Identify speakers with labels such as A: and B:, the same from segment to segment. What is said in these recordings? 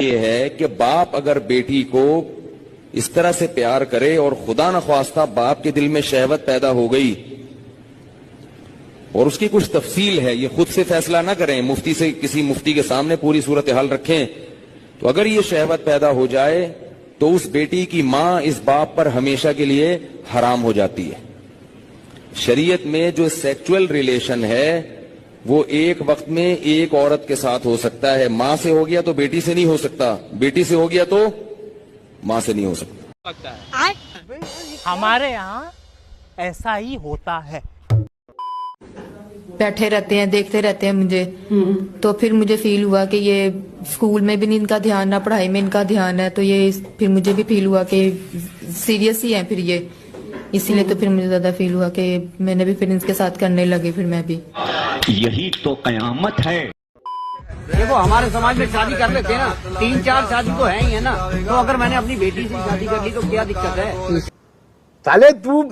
A: ये है कि बाप अगर बेटी को इस तरह से प्यार करे और खुदा न ख्वास्ता बाप के दिल में शहवत पैदा हो गई और उसकी कुछ तफसील है, ये खुद से फैसला ना करें, मुफ्ती से किसी मुफ्ती के सामने पूरी सूरत हाल रखें, तो अगर ये शहवत पैदा हो जाए तो उस बेटी की मां इस बाप पर हमेशा के लिए हराम हो जाती है। शरीयत में जो सेक्सुअल रिलेशन है वो एक वक्त में एक औरत के साथ हो सकता है, मां से हो गया तो बेटी से नहीं हो सकता, बेटी से हो गया तो मां से नहीं हो सकता।
B: हमारे यहाँ ऐसा ही होता है।
C: बैठे रहते हैं, देखते रहते हैं मुझे, तो फिर मुझे फील हुआ कि ये स्कूल में भी नहीं इनका ध्यान, ना पढ़ाई में इनका ध्यान है, तो ये फिर मुझे भी फील हुआ कि सीरियस ही है फिर ये, इसीलिए तो फिर मुझे ज्यादा फील हुआ कि मैंने भी फिर इनके साथ करने लगी फिर मैं भी।
D: यही तो कयामत है।
E: देखो हमारे समाज में शादी कर लेते हैं ना, 3-4 शादी तो है ही है ना, तो अगर मैंने अपनी बेटी से शादी कर ली तो क्या दिक्कत है?
F: साले तू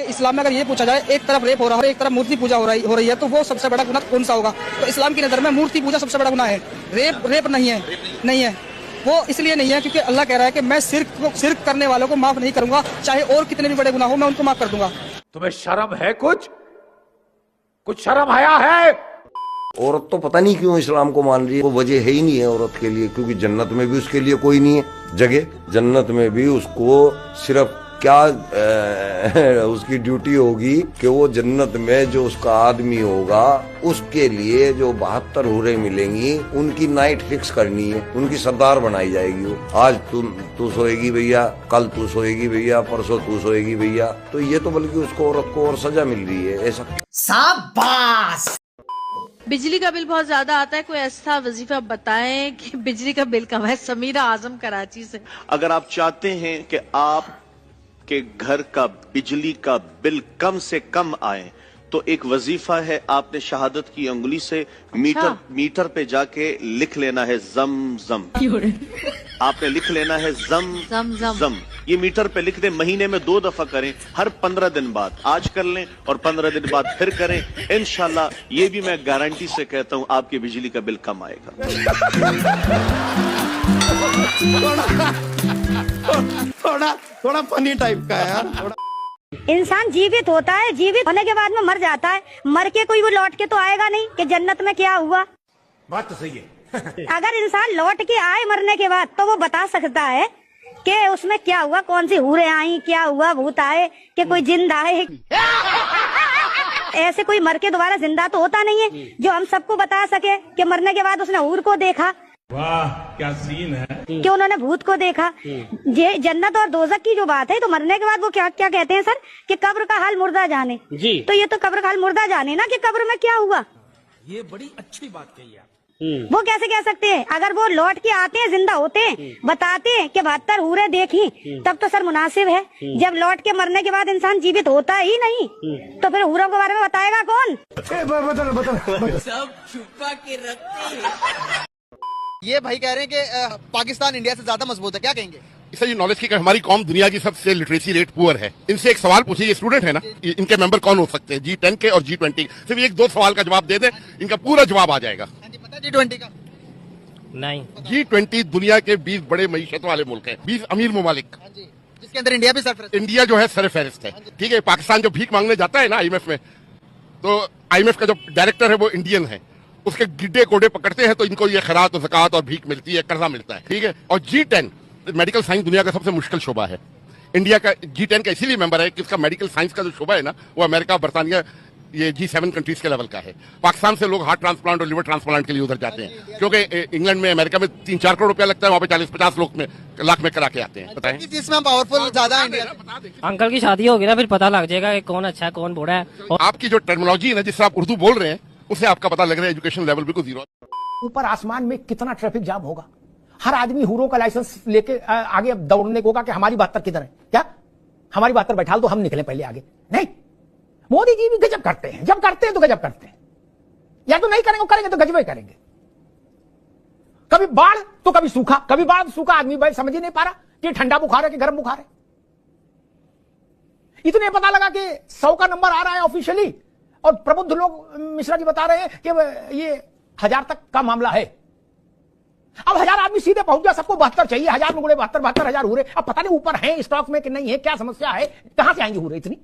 G: इस्लाम में अगर ये पूछा जाए एक तरफ रेप हो रहा है, एक तरफ मूर्ति पूजा हो रही है, तो वो सबसे बड़ा गुनाह कौन सा होगा? तो इस्लाम की नजर में मूर्ति पूजा सबसे बड़ा गुनाह है। रेप नहीं है वो इसलिए नहीं है क्योंकि अल्लाह कह रहा है कि मैं शिर्क करने वालों को माफ नहीं करूंगा, चाहे और कितने भी बड़े गुनाह हो मैं उनको माफ कर दूंगा।
F: तुम्हें शर्म है? कुछ शर्म आया है?
H: औरत तो पता नहीं क्यों इस्लाम को मान रही है, वो वजह है ही नहीं है औरत के लिए, क्योंकि जन्नत में भी उसके लिए कोई नहीं है जगह, जन्नत में भी उसको सिर्फ क्या उसकी ड्यूटी होगी कि वो जन्नत में जो उसका आदमी होगा उसके लिए जो 72 हूरें मिलेंगी उनकी नाइट फिक्स करनी है, उनकी सरदार बनाई जाएगी। वो आज तू सोएगी भैया, कल तू सोएगी भैया, परसों तू सोएगी भैया, तो ये तो बल्कि उसको औरत को और सजा मिल रही है। ऐसा
I: शाबाश।
J: बिजली का बिल बहुत ज्यादा आता है, कोई ऐसा वजीफा बताएं कि बिजली का बिल कम है। समीरा आजम कराची से।
K: अगर आप चाहते हैं कि आप के घर का बिजली का बिल कम से कम आए तो एक वजीफा है, आपने शहादत की अंगुली से मीटर पे जाके लिख लेना है जम जम। आपने लिख लेना है जम जम। ये मीटर पे लिख दें, महीने में 2 दफा करें, हर 15 दिन बाद। आज कर लें और 15 दिन बाद फिर करें, इंशाल्लाह ये भी मैं गारंटी से कहता हूं आपके बिजली का बिल कम आएगा।
F: थोड़ा फनी टाइप का है यार।
I: इंसान जीवित होता है, जीवित होने के बाद में मर जाता है, मर के कोई वो लौट के तो आएगा नहीं कि जन्नत में क्या हुआ।
F: बात तो सही है।
I: अगर इंसान लौट के आए मरने के बाद तो वो बता सकता है कि उसमें क्या हुआ, कौन सी हूरें आई, क्या हुआ, भूत आए कि कोई जिंद आए। ऐसे कोई मर के दोबारा जिंदा तो होता नहीं है जो हम सबको बता सके कि मरने के बाद उसने हूर को देखा।
L: वाह क्या सीन है
I: कि उन्होंने भूत को देखा। ये जन्नत और दोजख की जो बात है, तो मरने के बाद वो क्या कहते हैं सर कि कब्र का हाल मुर्दा जाने जी। तो ये तो कब्र का हाल मुर्दा जाने ना कि कब्र में क्या हुआ।
G: ये बड़ी अच्छी बात कही आप।
I: वो कैसे कह सकते हैं? अगर वो लौट के आते हैं, जिंदा होते हैं, बताते हैं कि 72 हूरें देखी, तब तो सर मुनासिब है। जब लौट के मरने के बाद इंसान जीवित होता ही नहीं तो फिर हूरों के बारे में बताएगा कौन?
G: सब छुपा के रखते हैं। ये भाई कह रहे हैं कि पाकिस्तान इंडिया से ज्यादा मजबूत है, क्या कहेंगे?
M: इससे ये नॉलेज की कि हमारी कौम दुनिया की सबसे लिटरेसी रेट पुअर है। इनसे एक सवाल पूछिए, ये स्टूडेंट है ना, इनके मेंबर कौन हो सकते हैं G10 के और G20? सिर्फ 1-2 सवाल का जवाब दे दें, इनका पूरा जवाब आ जाएगा।
G: पता G20 का?
B: नहीं।
M: G20 दुनिया के 20 बड़े मईशत वाले मुल्क हैं, 20 अमीर ममालिक,
G: जिसके अंदर इंडिया भी सरफहरिस्त।
M: इंडिया जो है सरफहरिस्त है, ठीक है। पाकिस्तान जो भीख मांगने जाता है ना IMF में, तो IMF का जो डायरेक्टर है वो इंडियन है, उसके गिड्डे कोडे पकड़ते हैं तो इनको ये खैरात और ज़कात और भीख मिलती है, कर्जा मिलता है, ठीक है। और G10 मेडिकल साइंस दुनिया का सबसे मुश्किल शोबा है। इंडिया का G10 का इसीलिए मेंबर है कि उसका मेडिकल साइंस का जो शोबा है ना, वो अमेरिका, बरतानिया, ये G7 कंट्रीज के लेवल का है। पाकिस्तान से लोग हार्ट ट्रांसप्लांट और लिवर ट्रांसप्लांट के लिए उधर जाते हैं, क्योंकि इंग्लैंड में, अमेरिका में 3-4 करोड़ रुपया लगता है, वहाँ पे 40-50 लाख में करा के आते हैं। बताएं
G: इसमें पावरफुल ज्यादा है।
B: अंकल की शादी होगी ना, फिर पता लग जाएगा कि कौन अच्छा है कौन बुरा है।
M: आपकी जो टर्मिनोलॉजी है ना, जिससे आप उर्दू बोल रहे हैं, उससे आपका पता लग रहा है एजुकेशन लेवल बिल्कुल 0।
F: ऊपर आसमान में कितना ट्रैफिक जाम होगा, हर आदमी हूरों का लाइसेंस लेके आगे दौड़ने को होगा कि हमारी 72 किधर है, क्या हमारी 72 बैठा तो हम निकले पहले आगे। नहीं, मोदी जी भी गजब करते हैं, जब करते हैं तो गजब करते हैं, या तो नहीं करेंगे, करेंगे तो गजब ही करेंगे। कभी बाढ़ तो कभी सूखा, कभी बाढ़ सूखा, आदमी भाई समझ ही नहीं पा रहा कि ठंडा बुखार है कि गर्म बुखार है। इतने पता लगा कि 100 का नंबर आ रहा है ऑफिशियली, और प्रबुद्ध लोग मिश्रा जी बता रहे हैं कि ये 1000 तक का मामला है। अब 1000 आदमी सीधे पहुंच गया, सबको 72 चाहिए, 1000 में गुणे 72,000 हूरे। अब पता नहीं ऊपर है स्टॉक में कि नहीं है, क्या समस्या है, कहां से आएंगे हूरे इतनी?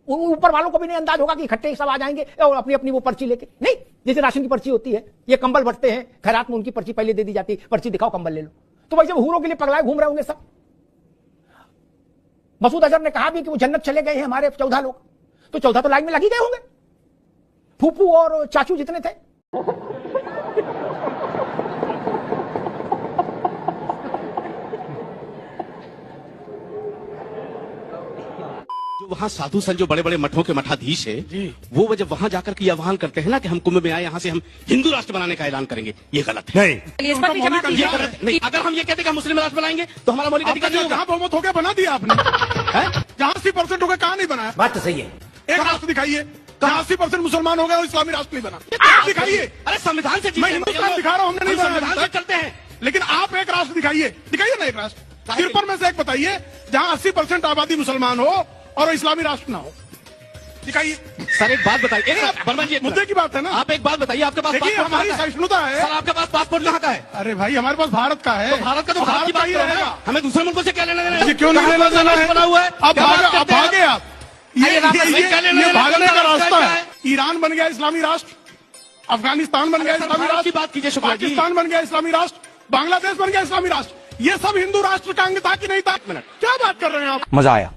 F: ऊपर वालों को भी नहीं अंदाज होगा कि इकट्ठे सब आ जाएंगे और अपनी अपनी वो पर्ची लेके। नहीं, जैसे राशन की पर्ची होती है, ये कंबल बंटते हैं खैरात में, उनकी पर्ची पहले दे दी जाती है, पर्ची दिखाओ कंबल ले लो। तो वैसे हूरों के लिए पगलाए घूम रहे होंगे सब। मसूद अजहर ने कहा भी कि वो जन्नत चले गए हैं हमारे 14 लोग, तो 14 तो लाइन में लगी गए होंगे, फूफू और चाचू जितने थे।
N: वहाँ साधु संत जो बड़े बड़े मठों के मठाधीश है, वो जब वहाँ जाकर के आह्वान करते हैं ना कि हम कुंभ में आए, यहाँ से हम हिंदू राष्ट्र बनाने का ऐलान करेंगे, ये गलत है। ये गलत नहीं। अगर हम ये कहते हैं मुस्लिम राष्ट्र बनाएंगे तो हमारा मौलिक अधिकार नहीं होगा।
M: जहाँ बहुमत हो गया बना दिया आपने, जहाँ 80% हो गया कहाँ नहीं बनाया?
F: बात तो सही है।
M: एक राष्ट्र दिखाइए जहाँ 80% मुसलमान हो गए और इस्लामी राष्ट्र नहीं बना, दिखाइए।
N: अरे संविधान से
M: मैं हिंदुस्तान दिखा रहा हूँ, हमने नहीं
N: संविधान से चलते हैं,
M: लेकिन आप एक राष्ट्र दिखाइए, दिखाइए ना एक राष्ट्र। 53 में से एक बताइए जहाँ 80% आबादी मुसलमान हो और इस्लामी राष्ट्र ना हो, दिखाइए।
N: सर एक बात बताइए, बर्मन जी
M: मुद्दे की बात है ना,
N: आप एक बात बताइए, आपके पास
M: देखिए हमारी सहिष्णुता है।
N: सर आपके पास पासपोर्ट कहाँ का है?
M: अरे भाई हमारे पास भारत का है।
N: तो भारत का तो भारत की बात ही रहेगा, हमें दूसरे मुल्कों से क्या लेना देना है?
M: क्यों नहीं लेना देना है?
N: बना हुआ है,
M: अब भागे आप, ये भागने का रास्ता है। ईरान बन गया इस्लामी राष्ट्र, अफगानिस्तान बन गया इस्लामी राष्ट्र,
N: बात कीजिए,
M: पाकिस्तान बन गया इस्लामी राष्ट्र, बांग्लादेश बन गया इस्लामी राष्ट्र। ये सब हिंदू राष्ट्र का अंग था कि नहीं था? क्या बात कर रहे हैं आप?
F: मजा आया।